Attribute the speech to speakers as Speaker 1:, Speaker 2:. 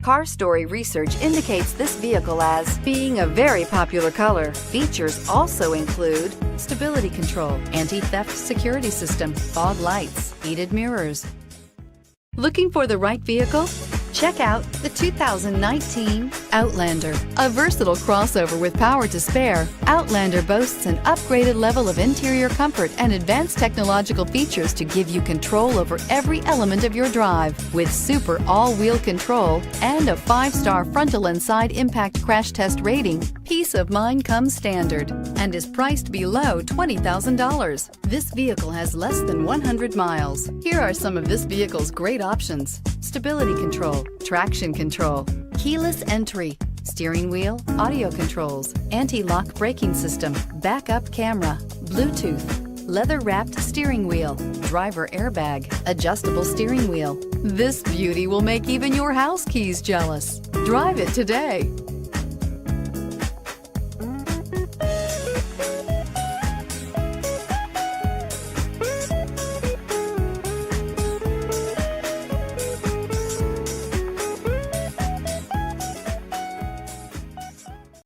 Speaker 1: Car Story research indicates this vehicle as being a very popular color. Features also include stability control, anti-theft security system, fog lights, heated mirrors. Looking for the right vehicle? Check out the 2019 Outlander. A versatile crossover with power to spare, Outlander boasts an upgraded level of interior comfort and advanced technological features to give you control over every element of your drive. With super all-wheel control and a 5-star frontal and side impact crash test rating, peace of mind comes standard and is priced below $20,000. This vehicle has less than 100 miles. Here are some of this vehicle's great options: stability control, traction control, keyless entry, steering wheel audio controls, anti-lock braking system, backup camera, Bluetooth, leather-wrapped steering wheel, driver airbag, adjustable steering wheel. This beauty will make even your house keys jealous. Drive it today.